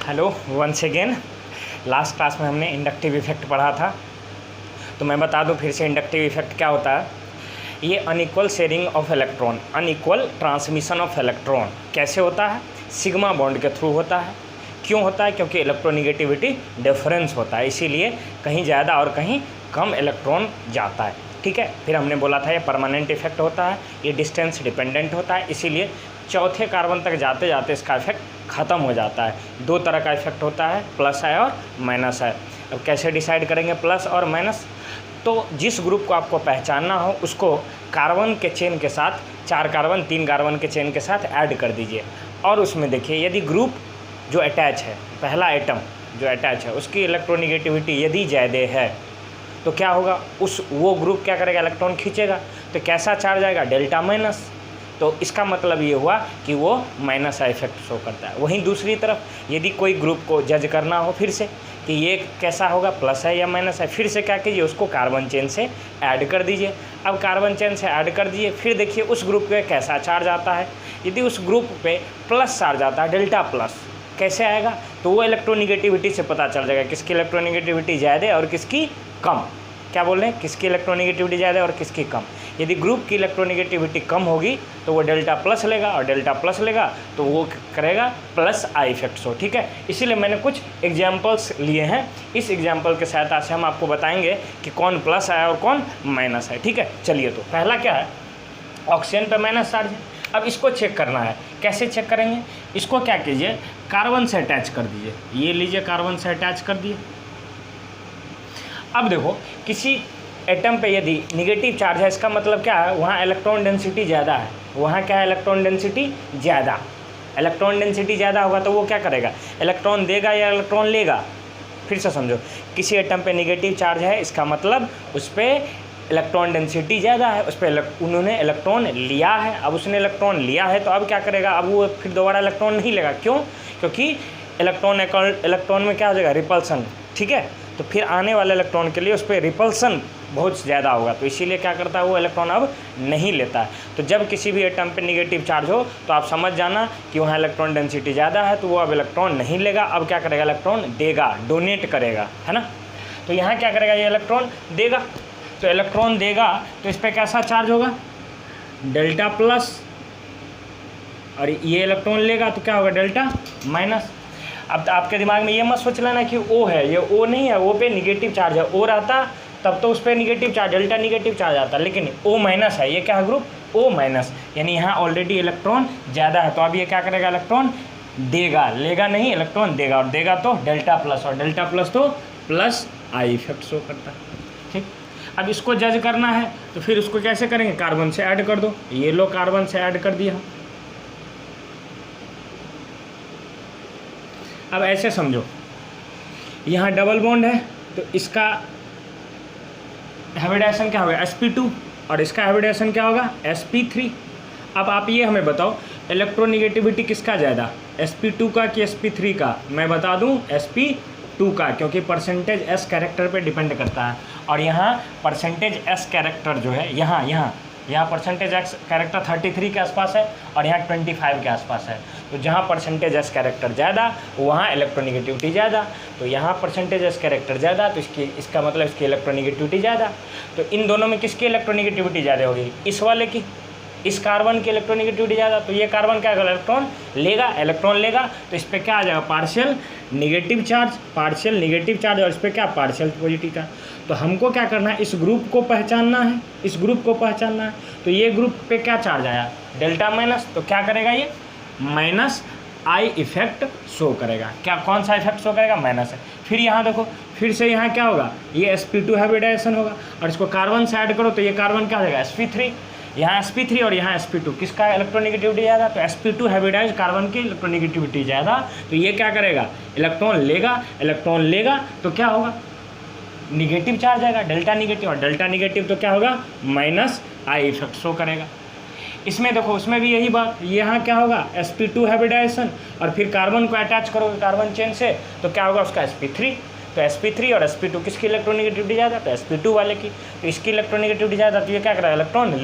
Hello once again. Last class में हमने inductive effect पढ़ा था, तो मैं बता दूं फिर से इंडक्टिव इफेक्ट क्या होता है। ये unequal sharing of electron, unequal transmission of electron कैसे होता है? सिग्मा बॉन्ड के थ्रू होता है। क्यों होता है? क्योंकि इलेक्ट्रोनिगेटिविटी डिफरेंस होता है, इसीलिए कहीं ज़्यादा और कहीं कम इलेक्ट्रॉन जाता है। ठीक है, फिर हमने बोला था ये परमानेंट इफेक्ट होता है, ये डिस्टेंस डिपेंडेंट होता है, इसीलिए चौथे कार्बन तक जाते जाते इसका इफेक्ट ख़त्म हो जाता है। दो तरह का इफेक्ट होता है, प्लस है और माइनस है। अब कैसे डिसाइड करेंगे प्लस और माइनस? तो जिस ग्रुप को आपको पहचानना हो उसको कार्बन के चेन के साथ, 4 कार्बन 3 कार्बन के चेन के साथ ऐड कर दीजिए, और उसमें देखिए यदि ग्रुप जो अटैच है, पहला एटम जो अटैच है उसकी इलेक्ट्रोनिगेटिविटी यदि ज़्यादा है तो क्या होगा? वो ग्रुप क्या करेगा? इलेक्ट्रॉन खींचेगा। तो कैसा चार्ज आएगा? Delta minus. तो इसका मतलब ये हुआ कि वो माइनस का इफेक्ट शो करता है। वहीं दूसरी तरफ यदि कोई ग्रुप को जज करना हो फिर से कि ये कैसा होगा, प्लस है या माइनस है, फिर से क्या कीजिए, उसको कार्बन चेन से ऐड कर दीजिए। अब कार्बन चेन से ऐड कर दीजिए, फिर देखिए उस ग्रुप पे कैसा चार्ज आता है। यदि उस ग्रुप पे प्लस चार्ज आता है, डेल्टा प्लस, कैसे आएगा? तो वो इलेक्ट्रोनिगेटिविटी से पता चल जाएगा किसकी इलेक्ट्रोनिगेटिविटी ज़्यादा और किसकी कम। क्या बोल रहे हैं? किसकी इलेक्ट्रोनिगेटिविटी ज़्यादा और किसकी कम। यदि ग्रुप की इलेक्ट्रोनिगेटिविटी कम होगी तो वो डेल्टा प्लस लेगा, और डेल्टा प्लस लेगा तो वो करेगा प्लस आई इफेक्ट शो। ठीक है, इसीलिए मैंने कुछ एग्जाम्पल्स लिए हैं। इस एग्जाम्पल के सहायता से हम आपको बताएंगे कि कौन प्लस है और कौन माइनस है। ठीक है, चलिए। तो पहला क्या है? ऑक्सीजन पे माइनस चार्ज है। अब इसको चेक करना है। कैसे चेक करेंगे? इसको क्या कीजिए, कार्बन से अटैच कर दीजिए। ये लीजिए, कार्बन से अटैच कर दिए। अब देखो, किसी एटम पे यदि निगेटिव चार्ज है, इसका मतलब क्या है? वहाँ इलेक्ट्रॉन डेंसिटी ज़्यादा है। वहाँ क्या है? इलेक्ट्रॉन डेंसिटी ज़्यादा। इलेक्ट्रॉन डेंसिटी ज़्यादा होगा तो वो क्या करेगा? इलेक्ट्रॉन देगा या इलेक्ट्रॉन लेगा? फिर से समझो, किसी एटम पे निगेटिव चार्ज है, इसका मतलब उस पर इलेक्ट्रॉन डेंसिटी ज़्यादा है, उस पर उन्होंने इलेक्ट्रॉन लिया है। अब उसने इलेक्ट्रॉन लिया है तो अब क्या करेगा? अब वो फिर दोबारा इलेक्ट्रॉन नहीं लेगा। क्यों? क्योंकि इलेक्ट्रॉन में क्या हो जाएगा? रिपल्सन। ठीक है, तो फिर आने वाले इलेक्ट्रॉन के लिए उस पर रिपल्सन बहुत ज़्यादा होगा, तो इसीलिए क्या करता है? वो इलेक्ट्रॉन अब नहीं लेता है। तो जब किसी भी एटम पे निगेटिव चार्ज हो तो आप समझ जाना कि वहाँ इलेक्ट्रॉन डेंसिटी ज़्यादा है, तो वो अब इलेक्ट्रॉन नहीं लेगा। अब क्या करेगा? इलेक्ट्रॉन देगा, डोनेट करेगा, है ना। तो यहाँ क्या करेगा? ये इलेक्ट्रॉन देगा। तो इलेक्ट्रॉन देगा तो इस पर कैसा चार्ज होगा? Delta plus. और ये इलेक्ट्रॉन लेगा तो क्या होगा? Delta minus. अब आपके दिमाग में ये मत सोच लेना कि ओ है, ये ओ नहीं है, ओ पे निगेटिव चार्ज है। ओ रहता तब तो उस पर negative charge, delta negative charge आता, लेकिन ओ माइनस है। ये क्या है? ग्रुप ओ माइनस, यानी यहाँ ऑलरेडी इलेक्ट्रॉन ज़्यादा है। तो अब ये क्या करेगा? इलेक्ट्रॉन देगा, लेगा नहीं, इलेक्ट्रॉन देगा। और देगा तो डेल्टा प्लस, और डेल्टा प्लस तो प्लस आई इफेक्ट शो करता है। ठीक, अब इसको जज करना है तो फिर उसको कैसे करेंगे? कार्बन से ऐड कर दो। ये लो, कार्बन से ऐड कर दिया। अब ऐसे समझो, यहाँ डबल बॉन्ड है तो इसका हाइब्रिडाइजेशन क्या होगा? sp2, और इसका हाइब्रिडाइजेशन क्या होगा? sp3। अब आप ये हमें बताओ, इलेक्ट्रोनिगेटिविटी किसका ज़्यादा, sp2 का कि sp3 का? मैं बता दूं sp2 का, क्योंकि परसेंटेज s कैरेक्टर पे डिपेंड करता है। और यहाँ परसेंटेज s कैरेक्टर जो है, यहाँ परसेंटेज एक्स कैरेक्टर 33 के आसपास है और यहाँ 25 के आसपास है। तो जहाँ परसेंटेज एस कैरेक्टर ज़्यादा वहाँ इलेक्ट्रोनिगेटिविटी ज़्यादा। तो यहाँ परसेंटेज एस कैरेक्टर ज़्यादा तो इसका मतलब इसकी इलेक्ट्रोनिगेटिविटी ज़्यादा। तो इन दोनों में किसकी इलेक्ट्रोनिगेटिविटी ज़्यादा होगी? इस वाले की, इस कार्बन की इलेक्ट्रोनिगेटिविटी ज़्यादा। तो ये कार्बन क्या करेगा? इलेक्ट्रॉन लेगा। तो इस पर क्या आ जाएगा? पार्शियल निगेटिव चार्ज, और इस पर क्या? Partial positive charge. तो हमको क्या करना है? इस ग्रुप को पहचानना है। तो ये ग्रुप पे क्या चार्ज आया? Delta minus. तो क्या करेगा? ये माइनस आई इफेक्ट शो करेगा। क्या, कौन सा इफेक्ट शो करेगा? माइनस है। फिर यहाँ देखो, फिर से यहाँ क्या होगा? ये sp2 हाइब्रिडाइजेशन होगा, और इसको कार्बन से ऐड करो तो ये कार्बन क्या हो जाएगा? sp3। यहाँ sp3 और यहाँ sp2, किसका इलेक्ट्रोनिगेटिविटी ज़्यादा? तो sp2 हाइब्रिडाइज कार्बन की इलेक्ट्रोनिगेटिविटी ज़्यादा। तो ये क्या करेगा? इलेक्ट्रॉन लेगा तो क्या होगा? निगेटिव चार्ज आएगा, डेल्टा निगेटिव, और डेल्टा निगेटिव तो क्या होगा? माइनस आई इफेक्ट शो करेगा। इसमें देखो, उसमें भी यही बात, यहाँ क्या होगा? sp2 हाइब्रिडाइजेशन, और फिर कार्बन को अटैच करोगे कार्बन चेन से तो क्या होगा? उसका sp3। तो sp3 और sp2 किसकी इलेक्ट्रोनिगेटिविटी ज़्यादा? तो sp2 वाले की। तो इसकी इलेक्ट्रोनिगेटिविटी ज़्यादा, तो ये क्या करेगा? इलेक्ट्रॉन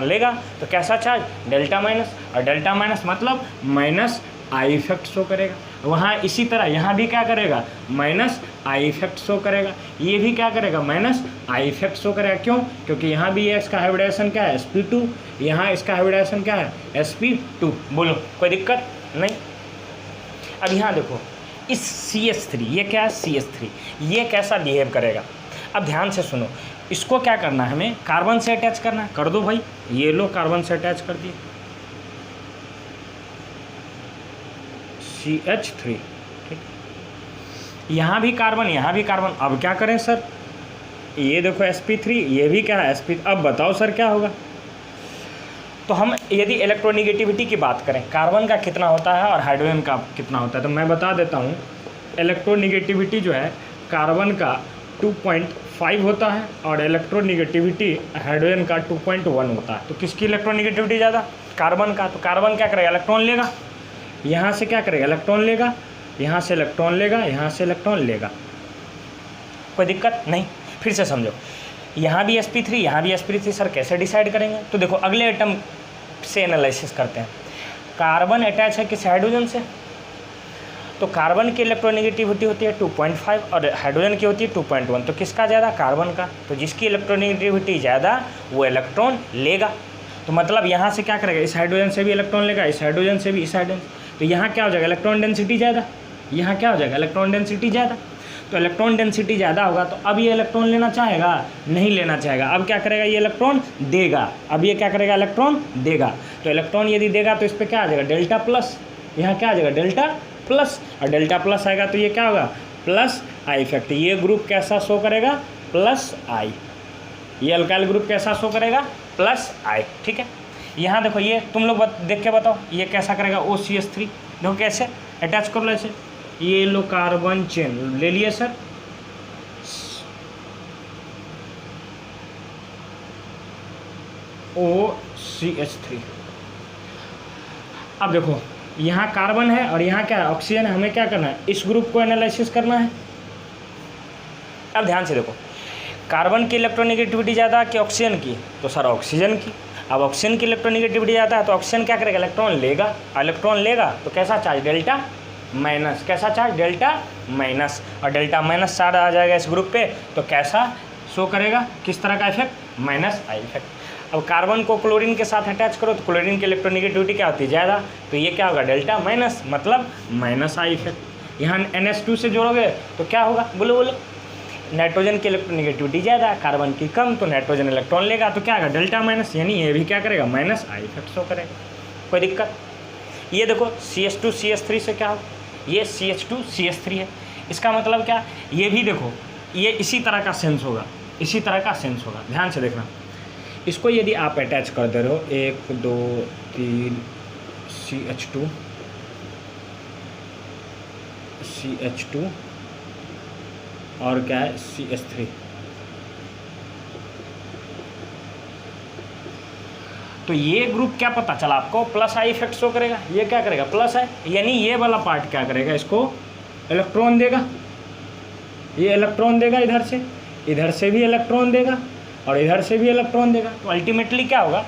लेगा। तो कैसा चार्ज? डेल्टा माइनस, और डेल्टा माइनस मतलब माइनस आई इफेक्ट शो करेगा। वहाँ इसी तरह यहाँ भी क्या करेगा, माइनस आई इफेक्ट शो करेगा। ये भी क्या करेगा, माइनस आई इफेक्ट शो करेगा। क्यों? क्योंकि यहाँ भी इसका हाइब्रिडाइजेशन क्या है, sp2, यहाँ इसका हाइब्रिडाइजेशन क्या है, sp2। बोलो कोई दिक्कत नहीं। अब यहाँ देखो इस CH3, ये क्या है CH3, ये कैसा बिहेव करेगा। अब ध्यान से सुनो, इसको क्या करना है, हमें कार्बन से अटैच करना है। कर दो भाई, ये लो कार्बन से अटैच कर दिए CH3, ठीक। यहाँ भी कार्बन, यहाँ भी कार्बन। अब क्या करें सर, ये देखो sp3, ये भी क्या है sp। अब बताओ सर क्या होगा। तो हम यदि इलेक्ट्रोनिगेटिविटी की बात करें, कार्बन का कितना होता है और हाइड्रोजन का कितना होता है, तो मैं बता देता हूँ। इलेक्ट्रोनिगेटिविटी जो है कार्बन का 2.5 होता है और इलेक्ट्रोनिगेटिविटी हाइड्रोजन का 2.1 होता है। तो किसकी इलेक्ट्रोनिगेटिविटी ज़्यादा, कार्बन का। तो कार्बन क्या करेगा, इलेक्ट्रॉन लेगा, यहाँ से क्या करेगा, इलेक्ट्रॉन लेगा, यहाँ से इलेक्ट्रॉन लेगा, यहाँ से इलेक्ट्रॉन लेगा। कोई दिक्कत नहीं। फिर से समझो, यहाँ भी sp3, यहाँ भी sp3। सर कैसे डिसाइड करेंगे, तो देखो अगले आइटम से एनालिसिस करते हैं। कार्बन अटैच है किस, हाइड्रोजन से, तो कार्बन की इलेक्ट्रोनिगेटिविटी होती है 2.5 और हाइड्रोजन की होती है 2.1। तो किसका ज़्यादा, कार्बन का। तो जिसकी इलेक्ट्रोनिगेटिविटी ज़्यादा वो इलेक्ट्रॉन लेगा। तो मतलब यहाँ से क्या करेगा, इस हाइड्रोजन से भी इलेक्ट्रॉन लेगा, इस हाइड्रोजन से भी, इस हाइड्रोजन। तो यहाँ क्या हो जाएगा, इलेक्ट्रॉन डेंसिटी ज़्यादा। यहाँ क्या हो जाएगा, इलेक्ट्रॉन डेंसिटी ज़्यादा। तो इलेक्ट्रॉन डेंसिटी ज़्यादा होगा तो अब ये इलेक्ट्रॉन लेना चाहेगा, नहीं लेना चाहेगा। अब क्या करेगा, ये इलेक्ट्रॉन देगा। अब ये क्या करेगा, इलेक्ट्रॉन देगा। तो इलेक्ट्रॉन यदि देगा तो इस पर क्या आ जाएगा, डेल्टा प्लस। यहाँ क्या आ जाएगा, डेल्टा प्लस। और डेल्टा प्लस आएगा तो ये क्या होगा, प्लस आई इफेक्ट। ये ग्रुप कैसा शो करेगा, प्लस आई। ये अल्काइल ग्रुप कैसा शो करेगा, प्लस आई, ठीक है। यहाँ देखो, ये तुम लोग देख के बताओ ये कैसा करेगा, OCH3। देखो कैसे अटैच कर लो ऐसे, ये लो कार्बन चेन ले लिए सर, OCH3। अब देखो यहाँ कार्बन है और यहाँ क्या है, ऑक्सीजन है। हमें क्या करना है, इस ग्रुप को एनालिसिस करना है। अब ध्यान से देखो, कार्बन की इलेक्ट्रोनिगेटिविटी ज़्यादा कि ऑक्सीजन की, तो सर ऑक्सीजन की। अब ऑक्सीजन की इलेक्ट्रोनिगेटिविटी ज़्यादा है तो ऑक्सीजन क्या करेगा, इलेक्ट्रॉन लेगा। इलेक्ट्रॉन लेगा तो कैसा चार्ज, डेल्टा माइनस। कैसा चार्ज, डेल्टा माइनस। और डेल्टा माइनस चार्ज आ जाएगा इस ग्रुप पे तो कैसा शो करेगा, किस तरह का इफेक्ट, माइनस आई इफेक्ट। अब कार्बन को क्लोरीन के साथ अटैच करो तो क्लोरीन की इलेक्ट्रोनिगेटिविटी क्या होती है, ज़्यादा। तो ये क्या होगा, डेल्टा माइनस, मतलब माइनस आई इफेक्ट। यहाँ NH2 से जोड़ोगे तो क्या होगा, बोलो बोलो। नाइट्रोजन की इलेक्ट्रोनिगेटिविटी ज़्यादा, कार्बन की कम, तो नाइट्रोजन इलेक्ट्रॉन लेगा तो क्या होगा, डेल्टा माइनस। यानी ये भी क्या करेगा, माइनस आई इफेक्ट शो करेगा। कोई दिक्कत। ये देखो CH2 CH3 से क्या हो, ये CH2 CH3 है। इसका मतलब क्या, ये भी देखो ये इसी तरह का सेंस होगा, इसी तरह का सेंस होगा। ध्यान से देखना, इसको यदि आप अटैच कर दे रहे हो 1 2 3 CH2 और क्या है CH3, तो ये ग्रुप क्या पता चला आपको, प्लस आई इफेक्ट शो करेगा। ये क्या करेगा, प्लस है, यानी ये वाला पार्ट क्या करेगा, इसको इलेक्ट्रॉन देगा। ये इलेक्ट्रॉन देगा, इधर से भी इलेक्ट्रॉन देगा और इधर से भी इलेक्ट्रॉन देगा। तो अल्टीमेटली क्या होगा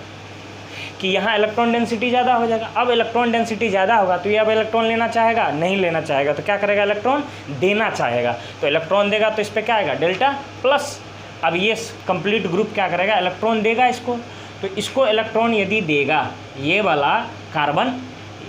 कि यहाँ इलेक्ट्रॉन डेंसिटी ज़्यादा हो जाएगा। अब इलेक्ट्रॉन डेंसिटी ज़्यादा होगा तो ये अब इलेक्ट्रॉन लेना चाहेगा, नहीं लेना चाहेगा। तो क्या करेगा, इलेक्ट्रॉन देना चाहेगा। तो इलेक्ट्रॉन देगा तो इस पर क्या आएगा, डेल्टा प्लस। अब ये कंप्लीट ग्रुप क्या करेगा, इलेक्ट्रॉन देगा इसको। तो इसको इलेक्ट्रॉन यदि देगा, ये वाला कार्बन,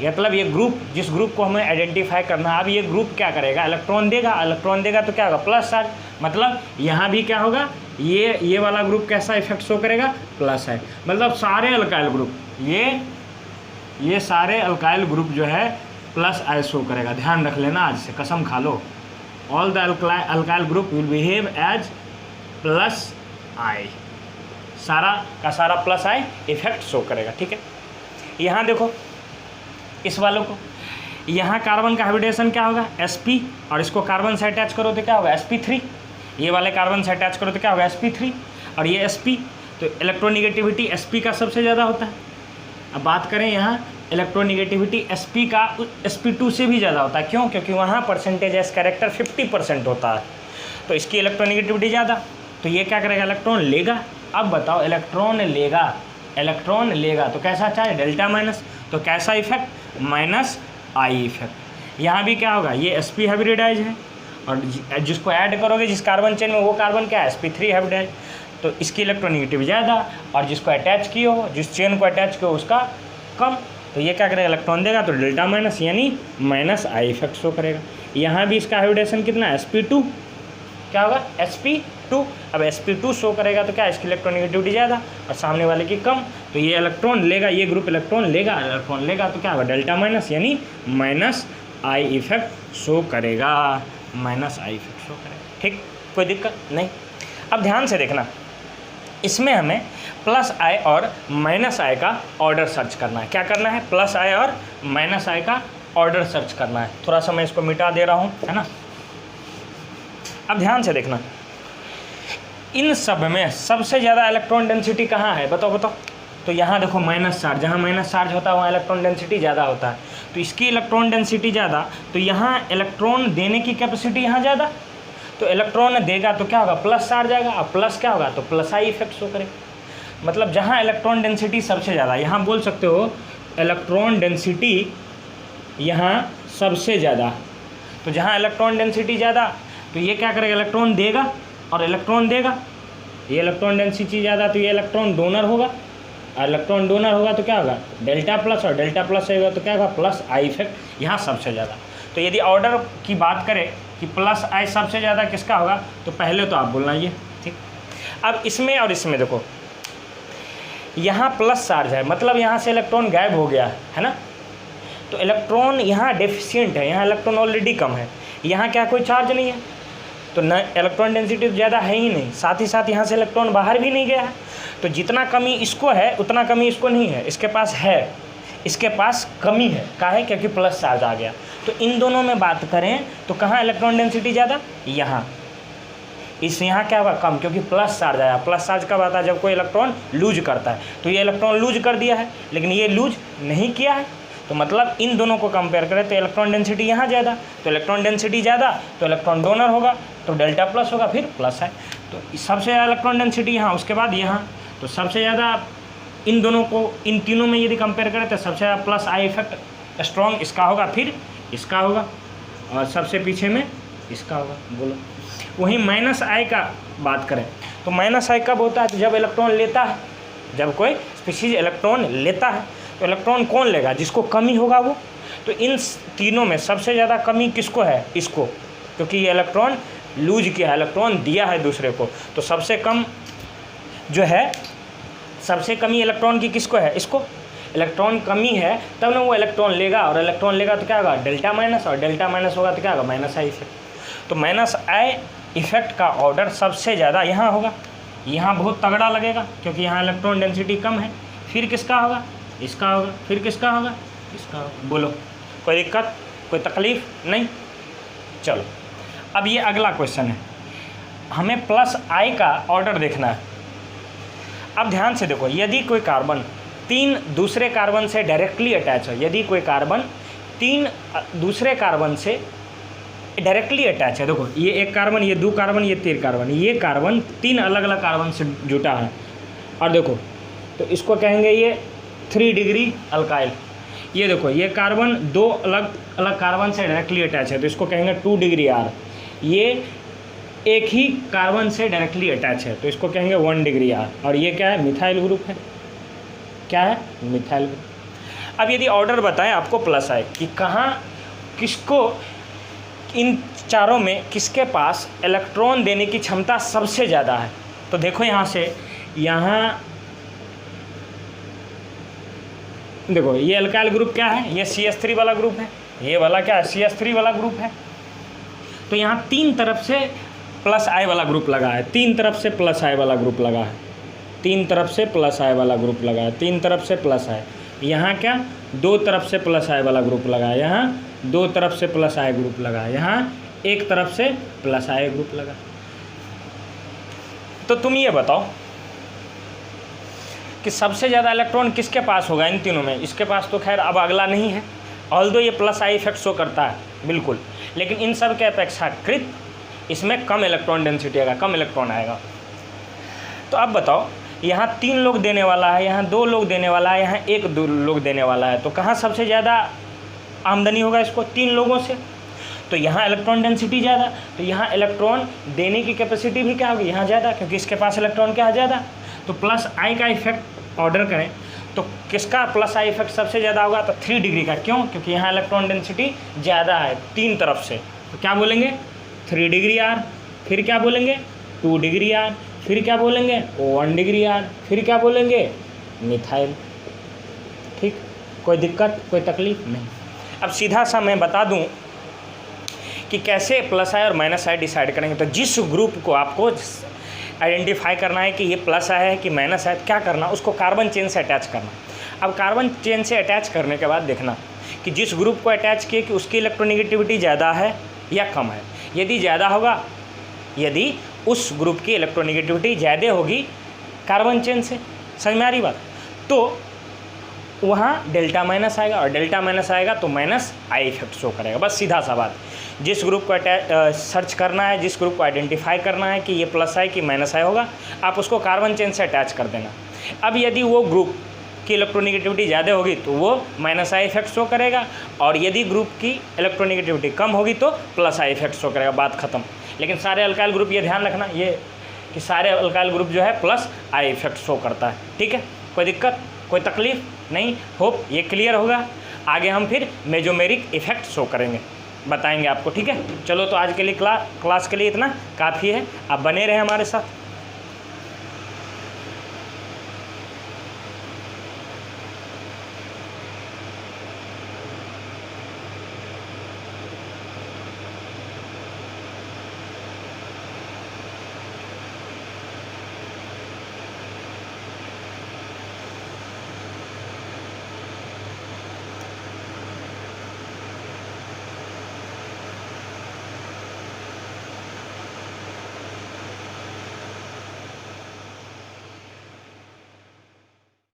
मतलब ये ग्रुप, जिस ग्रुप को हमें आइडेंटिफाई करना है, अब ये ग्रुप क्या करेगा, इलेक्ट्रॉन देगा। इलेक्ट्रॉन देगा तो क्या होगा, प्लस चार्ज। मतलब यहाँ भी क्या होगा, ये वाला ग्रुप कैसा इफेक्ट शो करेगा, प्लस है। मतलब सारे अल्काइल ग्रुप, ये सारे अल्काइल ग्रुप जो है प्लस आई शो करेगा। ध्यान रख लेना, आज से कसम खा लो, all the alkyl group will behave as plus I. सारा का सारा प्लस आई इफेक्ट शो करेगा, ठीक है। यहाँ देखो इस वालों को, यहाँ कार्बन का हाइब्रिडेशन क्या होगा, sp, और इसको कार्बन से अटैच करो तो क्या होगा, sp3। ये वाले कार्बन से अटैच करो तो क्या होगा, sp3, और ये sp। तो इलेक्ट्रोनिगेटिविटी sp का सबसे ज़्यादा होता है। अब बात करें यहाँ इलेक्ट्रोनिगेटिविटी sp का sp2 से भी ज़्यादा होता है। क्यों, क्योंकि वहाँ परसेंटेज एस कैरेक्टर 50% होता है, तो इसकी इलेक्ट्रोनिगेटिविटी ज़्यादा। तो ये क्या करेगा, इलेक्ट्रॉन लेगा। अब बताओ, इलेक्ट्रॉन लेगा तो कैसा चार्ज, डेल्टा माइनस। तो कैसा इफेक्ट, माइनस आई इफेक्ट। यहाँ भी क्या होगा, ये sp हाइब्रिडाइज है और जिसको ऐड करोगे जिस कार्बन चेन में वो कार्बन क्या है, sp3 हाइब्रिडाइज, तो इसकी इलेक्ट्रोनेगेटिव ज़्यादा और जिसको अटैच किए हो, जिस चेन को अटैच किए हो उसका कम, तो ये क्या करेगा, इलेक्ट्रॉन देगा तो डेल्टा माइनस यानी माइनस आई इफेक्ट शो करेगा। यहाँ भी इसका हाइब्रिडेशन कितना है, sp2, क्या होगा sp2। अब sp2 शो करेगा तो क्या, इसकी इलेक्ट्रोनेगेटिविटी ज़्यादा और सामने वाले की कम, तो ये इलेक्ट्रॉन लेगा, ये ग्रुप इलेक्ट्रॉन लेगा तो क्या होगा, डेल्टा माइनस यानी माइनस आई इफेक्ट शो करेगा, माइनस आई इफेक्ट शो करेगा। ठीक, कोई दिक्कत नहीं। अब ध्यान से देखना, इसमें हमें प्लस आई और माइनस आई का ऑर्डर सर्च करना है। क्या करना है, प्लस आई और माइनस आई का ऑर्डर सर्च करना है। थोड़ा सा मैं इसको मिटा दे रहा हूँ, है ना। अब ध्यान से देखना, इन सब में सबसे ज़्यादा इलेक्ट्रॉन डेंसिटी कहाँ है, बताओ। तो यहाँ देखो माइनस चार्ज, जहाँ माइनस चार्ज होता है वहाँ इलेक्ट्रॉन डेंसिटी ज़्यादा होता है, तो इसकी इलेक्ट्रॉन डेंसिटी ज़्यादा, तो यहाँ इलेक्ट्रॉन देने की कैपेसिटी यहाँ ज़्यादा, तो इलेक्ट्रॉन देगा तो क्या होगा, प्लस चार्ज आएगा, और प्लस क्या होगा, तो प्लस आई इफेक्ट शो करेगा। मतलब जहाँ इलेक्ट्रॉन डेंसिटी सबसे ज़्यादा, यहाँ बोल सकते हो इलेक्ट्रॉन डेंसिटी यहाँ सबसे ज़्यादा, तो जहाँ इलेक्ट्रॉन डेंसिटी ज़्यादा तो ये क्या करेगा, इलेक्ट्रॉन देगा और इलेक्ट्रॉन देगा, ये इलेक्ट्रॉन डेंसिटी ज़्यादा तो ये इलेक्ट्रॉन डोनर होगा, और इलेक्ट्रॉन डोनर होगा तो क्या होगा, डेल्टा प्लस, और डेल्टा प्लस होगा तो क्या होगा, प्लस आई इफेक्ट यहाँ सबसे ज़्यादा। तो यदि ऑर्डर की बात करें कि प्लस आई सबसे ज़्यादा किसका होगा, तो पहले तो आप बोलना ये, ठीक। अब इसमें और इसमें देखो, यहाँ प्लस चार्ज है, मतलब यहाँ से इलेक्ट्रॉन गायब हो गया है ना, तो इलेक्ट्रॉन यहाँ डेफिशिएंट है, यहाँ इलेक्ट्रॉन ऑलरेडी कम है, यहाँ क्या कोई चार्ज नहीं है, तो न इलेक्ट्रॉन डेंसिटी तो ज़्यादा है ही नहीं, साथ ही साथ यहाँ से इलेक्ट्रॉन बाहर भी नहीं गया है, तो जितना कमी इसको है उतना कमी इसको नहीं है, इसके पास है, इसके पास कमी है, क्या है, क्योंकि प्लस चार्ज आ गया। तो इन दोनों में बात करें तो कहाँ इलेक्ट्रॉन डेंसिटी ज़्यादा, यहाँ, यहाँ क्या होगा, कम, क्योंकि प्लस चार्ज आया। प्लस चार्ज कब आता है, जब कोई इलेक्ट्रॉन लूज करता है, तो ये इलेक्ट्रॉन लूज कर दिया है, लेकिन ये लूज नहीं किया है, तो मतलब इन दोनों को कंपेयर करें तो इलेक्ट्रॉन डेंसिटी यहाँ ज़्यादा, तो इलेक्ट्रॉन डेंसिटी ज़्यादा तो इलेक्ट्रॉन डोनर होगा, तो डेल्टा प्लस होगा, फिर प्लस है, तो सबसे ज़्यादा इलेक्ट्रॉन डेंसिटी यहाँ, उसके बाद यहाँ, तो सबसे ज़्यादा इन दोनों को, इन तीनों में यदि कंपेयर करें तो सबसे ज़्यादा प्लस आई इफेक्ट स्ट्रॉन्ग इसका होगा, फिर इसका होगा, और सबसे पीछे में इसका होगा। बोलो, वहीं माइनस आई का बात करें तो माइनस आई कब होता है, तो जब इलेक्ट्रॉन लेता है, जब कोई स्पीशीज इलेक्ट्रॉन लेता है, तो इलेक्ट्रॉन कौन लेगा, जिसको कमी होगा वो। तो इन तीनों में सबसे ज़्यादा कमी किसको है, इसको, क्योंकि ये इलेक्ट्रॉन लूज किया है, इलेक्ट्रॉन दिया है दूसरे को, तो सबसे कम जो है, सबसे कमी इलेक्ट्रॉन की किसको है, इसको। इलेक्ट्रॉन कमी है तब ना वो इलेक्ट्रॉन लेगा, और इलेक्ट्रॉन लेगा तो क्या होगा, डेल्टा माइनस, और डेल्टा माइनस होगा तो क्या होगा, माइनस आई इफेक्ट। तो माइनस आई इफेक्ट का ऑर्डर सबसे ज़्यादा यहाँ होगा, यहाँ बहुत तगड़ा लगेगा क्योंकि यहाँ इलेक्ट्रॉन डेंसिटी कम है, फिर किसका होगा, इसका होगा, फिर किसका होगा, इसका होगा। बोलो, कोई दिक्कत, कोई तकलीफ नहीं। चलो, अब ये अगला क्वेश्चन है, हमें प्लस आई का ऑर्डर देखना है। अब ध्यान से देखो, यदि कोई कार्बन 3 दूसरे कार्बन से डायरेक्टली अटैच है, यदि कोई कार्बन 3 दूसरे कार्बन से डायरेक्टली अटैच है, देखो ये एक कार्बन, ये 2 कार्बन, ये 3 कार्बन, ये कार्बन 3 अलग अलग कार्बन से जुटा है, और देखो तो इसको कहेंगे ये 3 डिग्री अल्काइल। ये देखो ये कार्बन 2 अलग अलग कार्बन से डायरेक्टली अटैच है, तो इसको कहेंगे 2 डिग्री आर। ये एक ही कार्बन से डायरेक्टली अटैच है, तो इसको कहेंगे 1 डिग्री आर। और ये क्या है, मिथाइल ग्रुप है, क्या है, मिथाइल ग्रुप। अब यदि ऑर्डर बताएं आपको प्लस आए कि कहाँ, किसको, इन चारों में किसके पास इलेक्ट्रॉन देने की क्षमता सबसे ज़्यादा है, तो देखो यहाँ से, यहाँ देखो ये अल्काइल ग्रुप क्या है, ये CH3 वाला ग्रुप है, ये वाला क्या है, CH3 वाला ग्रुप है। तो यहाँ 3 तरफ से प्लस आई वाला ग्रुप लगा है, 3 तरफ से प्लस आई वाला ग्रुप लगा है, 3 तरफ से प्लस आई वाला ग्रुप लगा है, 3 तरफ से प्लस आई। यहाँ क्या, 2 तरफ से प्लस आई वाला ग्रुप लगा है, यहाँ 2 तरफ से प्लस आई ग्रुप लगा है, यहाँ 1 तरफ से प्लस आई ग्रुप लगा। तो तुम ये बताओ कि सबसे ज़्यादा इलेक्ट्रॉन किसके पास होगा इन तीनों में। इसके पास तो खैर अब अगला नहीं है, ऑल्दो ये प्लस आई इफेक्ट शो करता है बिल्कुल, लेकिन इन सब के अपेक्षाकृत इसमें कम इलेक्ट्रॉन डेंसिटी आएगा, कम इलेक्ट्रॉन आएगा। तो अब बताओ, यहाँ 3 लोग देने वाला है, यहाँ 2 लोग देने वाला है, यहाँ 1 लोग देने वाला है, तो कहाँ सबसे ज़्यादा आमदनी होगा इसको 3 लोगों से, तो यहाँ इलेक्ट्रॉन डेंसिटी ज़्यादा, तो यहाँ इलेक्ट्रॉन देने की कैपेसिटी भी क्या होगी यहाँ ज़्यादा, क्योंकि इसके पास इलेक्ट्रॉन क्या ज़्यादा। तो प्लस आई का इफेक्ट ऑर्डर करें तो किसका प्लस आई इफेक्ट सबसे ज़्यादा होगा, तो 3 डिग्री का। क्यों? क्योंकि यहाँ इलेक्ट्रॉन डेंसिटी ज़्यादा है 3 तरफ से। तो क्या बोलेंगे 3 डिग्री आर, फिर क्या बोलेंगे 2 डिग्री आर, फिर क्या बोलेंगे 1 डिग्री आर, फिर क्या बोलेंगे मिथाइल। ठीक, कोई दिक्कत कोई तकलीफ नहीं। अब सीधा सा मैं बता दूं कि कैसे प्लस आई और माइनस आई डिसाइड करेंगे। तो जिस ग्रुप को आपको आइडेंटिफाई करना है कि ये प्लस आई है कि माइनस आई, क्या करना, उसको कार्बन चेन से अटैच करना। अब कार्बन चेन से अटैच करने के बाद देखना कि जिस ग्रुप को अटैच किए कि उसकी इलेक्ट्रोनेगेटिविटी ज़्यादा है या कम है। यदि ज़्यादा होगा, यदि उस ग्रुप की इलेक्ट्रोनेगेटिविटी ज़्यादा होगी कार्बन चेन से, समझ में आ रही बात, तो वहाँ डेल्टा माइनस आएगा, और डेल्टा माइनस आएगा तो माइनस आई इफेक्ट शो करेगा। बस सीधा सा बात। जिस ग्रुप को सर्च करना है, जिस ग्रुप को आइडेंटिफाई करना है कि ये प्लस आई कि माइनस आई होगा, आप उसको कार्बन चेन से अटैच कर देना। अब यदि वो ग्रुप की इलेक्ट्रोनेगेटिविटी ज़्यादा होगी तो वो माइनस आई इफेक्ट शो करेगा, और यदि ग्रुप की इलेक्ट्रोनेगेटिविटी कम होगी तो प्लस आई इफेक्ट शो करेगा। बात खत्म। लेकिन सारे अल्काइल ग्रुप, ये ध्यान रखना ये कि सारे अल्काइल ग्रुप जो है प्लस आई इफेक्ट शो करता है। ठीक है, कोई दिक्कत कोई तकलीफ नहीं। होप ये क्लियर होगा। आगे हम फिर मेजोमेरिक इफेक्ट शो करेंगे, बताएंगे आपको। ठीक है, चलो तो आज के लिए क्लास के लिए इतना काफ़ी है। आप बने रहें हमारे साथ।